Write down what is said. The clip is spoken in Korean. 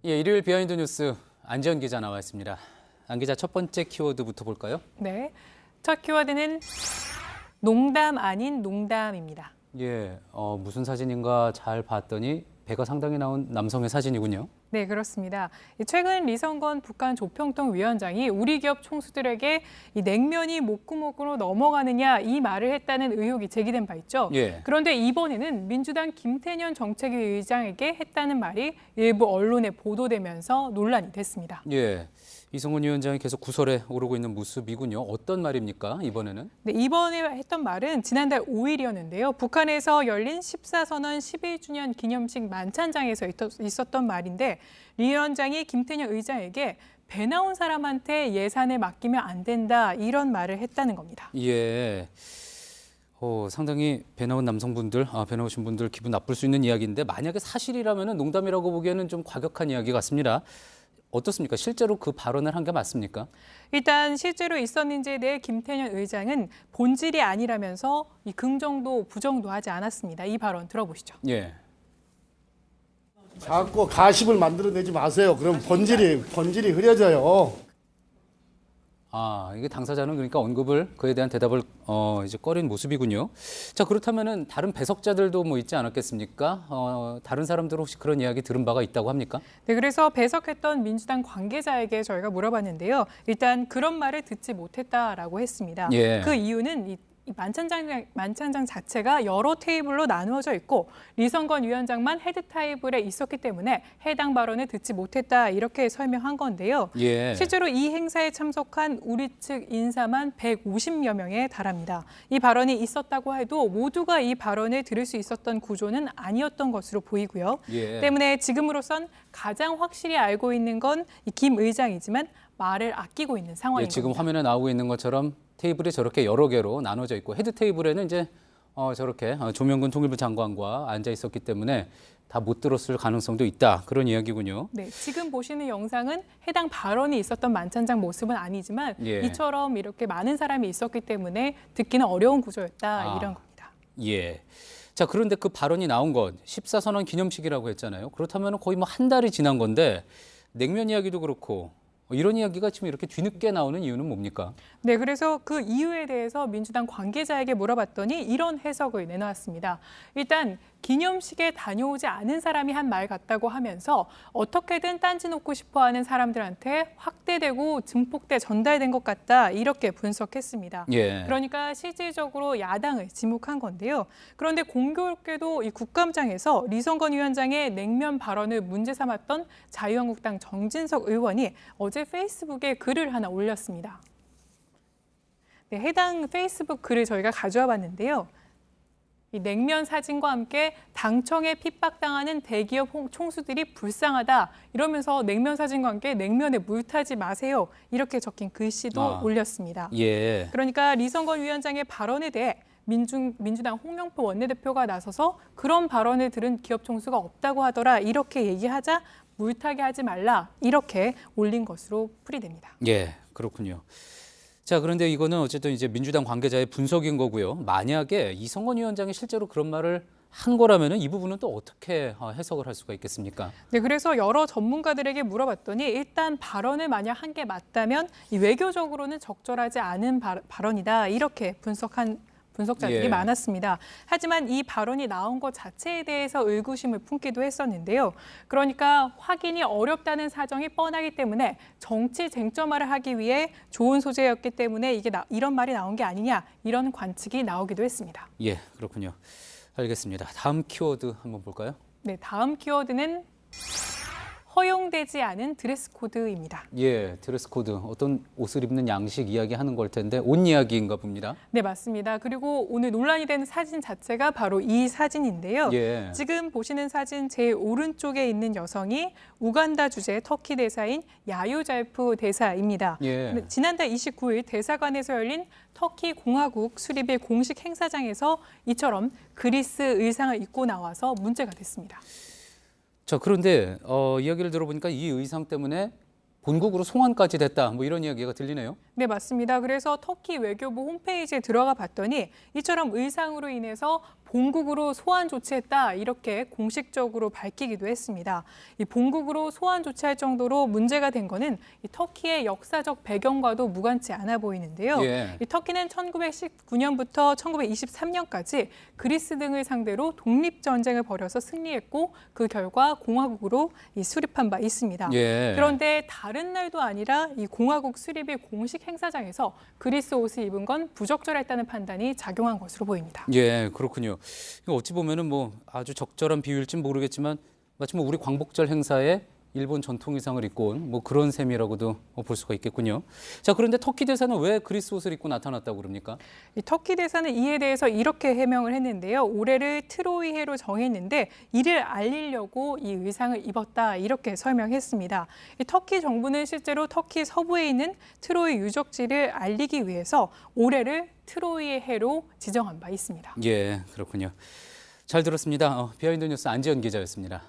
예, 일요일 비하인드 뉴스 안지연 기자 나와 있습니다. 안 기자, 첫 번째 키워드부터 볼까요? 네, 첫 키워드는 농담 아닌 농담입니다. 예, 무슨 사진인가 잘 봤더니 배가 상당히 나온 남성의 사진이군요. 네, 그렇습니다. 최근 리성건 북한 조평통 위원장이 우리 기업 총수들에게 이 냉면이 목구멍으로 넘어가느냐 이 말을 했다는 의혹이 제기된 바 있죠. 예. 그런데 이번에는 민주당 김태년 정책위 의장에게 했다는 말이 일부 언론에 보도되면서 논란이 됐습니다. 예, 이성훈 위원장이 계속 구설에 오르고 있는 모습이군요. 어떤 말입니까, 이번에는? 네, 이번에 했던 말은 지난달 5일이었는데요. 북한에서 열린 14선언 11주년 기념식 만찬장에서 있었던 말인데 리 위원장이 김태년 의장에게 배 나온 사람한테 예산을 맡기면 안 된다 이런 말을 했다는 겁니다. 예, 상당히 배 나온 남성분들, 배 나오신 분들 기분 나쁠 수 있는 이야기인데 만약에 사실이라면 농담이라고 보기에는 좀 과격한 이야기 같습니다. 어떻습니까? 실제로 그 발언을 한 게 맞습니까? 일단 실제로 있었는지에 대해 김태년 의장은 본질이 아니라면서 이 긍정도 부정도 하지 않았습니다. 이 발언 들어보시죠. 예. 자꾸 가십을 만들어내지 마세요. 그럼 본질이 흐려져요. 이게 당사자는 그러니까 언급을 그에 대한 대답을 이제 꺼린 모습이군요. 자, 그렇다면은 다른 배석자들도 뭐 있지 않았겠습니까? 다른 사람들 혹시 그런 이야기 들은 바가 있다고 합니까? 네, 그래서 배석했던 민주당 관계자에게 저희가 물어봤는데요. 일단 그런 말을 듣지 못했다라고 했습니다. 예. 그 이유는 이 만찬장 자체가 여러 테이블로 나누어져 있고 리성건 위원장만 헤드 테이블에 있었기 때문에 해당 발언을 듣지 못했다 이렇게 설명한 건데요. 예. 실제로 이 행사에 참석한 우리 측 인사만 150여 명에 달합니다. 이 발언이 있었다고 해도 모두가 이 발언을 들을 수 있었던 구조는 아니었던 것으로 보이고요. 예. 때문에 지금으로선 가장 확실히 알고 있는 건 이 김 의장이지만 말을 아끼고 있는 상황인 예, 지금 겁니다. 화면에 나오고 있는 것처럼 테이블이 저렇게 여러 개로 나눠져 있고 헤드 테이블에는 이제 저렇게 조명근 통일부 장관과 앉아 있었기 때문에 다 못 들었을 가능성도 있다. 그런 이야기군요. 네, 지금 보시는 영상은 해당 발언이 있었던 만찬장 모습은 아니지만 예. 이처럼 이렇게 많은 사람이 있었기 때문에 듣기는 어려운 구조였다 이런 겁니다. 예. 자, 그런데 그 발언이 나온 건 14선언 기념식이라고 했잖아요. 그렇다면 거의 뭐 한 달이 지난 건데 냉면 이야기도 그렇고 이런 이야기가 지금 이렇게 뒤늦게 나오는 이유는 뭡니까? 네, 그래서 그 이유에 대해서 민주당 관계자에게 물어봤더니 이런 해석을 내놓았습니다. 일단 기념식에 다녀오지 않은 사람이 한 말 같다고 하면서 어떻게든 딴지 놓고 싶어하는 사람들한테 확대되고 증폭돼 전달된 것 같다 이렇게 분석했습니다. 예. 그러니까 실질적으로 야당을 지목한 건데요. 그런데 공교롭게도 이 국감장에서 리성건 위원장의 냉면 발언을 문제 삼았던 자유한국당 정진석 의원이 어제 페이스북에 글을 하나 올렸습니다. 네, 해당 페이스북 글을 저희가 가져와 봤는데요. 이 냉면 사진과 함께 당청에 핍박당하는 대기업 총수들이 불쌍하다 이러면서 냉면 사진과 함께 냉면에 물 타지 마세요 이렇게 적힌 글씨도 올렸습니다. 예. 그러니까 리성건 위원장의 발언에 대해 민주당 홍영표 원내대표가 나서서 그런 발언을 들은 기업 총수가 없다고 하더라 이렇게 얘기하자 물타기 하지 말라 이렇게 올린 것으로 풀이됩니다. 예, 그렇군요. 자, 그런데 이거는 어쨌든 이제 민주당 관계자의 분석인 거고요. 만약에 이성건 위원장이 실제로 그런 말을 한 거라면은 이 부분은 또 어떻게 해석을 할 수가 있겠습니까? 네, 그래서 여러 전문가들에게 물어봤더니 일단 발언을 만약 한 게 맞다면 이 외교적으로는 적절하지 않은 발언이다 이렇게 분석자들이 예. 많았습니다. 하지만 이 발언이 나온 것 자체에 대해서 의구심을 품기도 했었는데요. 그러니까 확인이 어렵다는 사정이 뻔하기 때문에 정치 쟁점화를 하기 위해 좋은 소재였기 때문에 이런 말이 나온 게 아니냐 이런 관측이 나오기도 했습니다. 예, 그렇군요. 알겠습니다. 다음 키워드 한번 볼까요? 네, 다음 키워드는 허용되지 않은 드레스 코드입니다. 예, 드레스 코드. 어떤 옷을 입는 양식 이야기하는 걸 텐데 옷 이야기인가 봅니다. 네, 맞습니다. 그리고 오늘 논란이 되는 사진 자체가 바로 이 사진인데요. 예. 지금 보시는 사진 제 오른쪽에 있는 여성이 우간다 주재 터키 대사인 야유잘프 대사입니다. 예. 지난달 29일 대사관에서 열린 터키 공화국 수립일 공식 행사장에서 이처럼 그리스 의상을 입고 나와서 문제가 됐습니다. 자, 그런데 이야기를 들어보니까 이 의상 때문에 본국으로 송환까지 됐다. 뭐 이런 이야기가 들리네요. 네, 맞습니다. 그래서 터키 외교부 홈페이지에 들어가 봤더니 이처럼 의상으로 인해서 본국으로 소환 조치했다 이렇게 공식적으로 밝히기도 했습니다. 이 본국으로 소환 조치할 정도로 문제가 된 거는 이 터키의 역사적 배경과도 무관치 않아 보이는데요. 예. 이 터키는 1919년부터 1923년까지 그리스 등을 상대로 독립전쟁을 벌여서 승리했고 그 결과 공화국으로 수립한 바 있습니다. 예. 그런데 다른 날도 아니라 이 공화국 수립의 공식 행사장에서 그리스 옷을 입은 건 부적절했다는 판단이 작용한 것으로 보입니다. 예, 그렇군요. 이거 어찌 보면은 뭐 아주 적절한 비유일진 모르겠지만 마치 뭐 우리 광복절 행사에 일본 전통 의상을 입고 온 뭐 그런 셈이라고도 볼 수가 있겠군요. 자, 그런데 터키 대사는 왜 그리스 옷을 입고 나타났다고 그럽니까? 이 터키 대사는 이에 대해서 이렇게 해명을 했는데요. 올해를 트로이 해로 정했는데 이를 알리려고 이 의상을 입었다 이렇게 설명했습니다. 이 터키 정부는 실제로 터키 서부에 있는 트로이 유적지를 알리기 위해서 올해를 트로이의 해로 지정한 바 있습니다. 예, 그렇군요. 잘 들었습니다. 비하인드 뉴스 안지연 기자였습니다.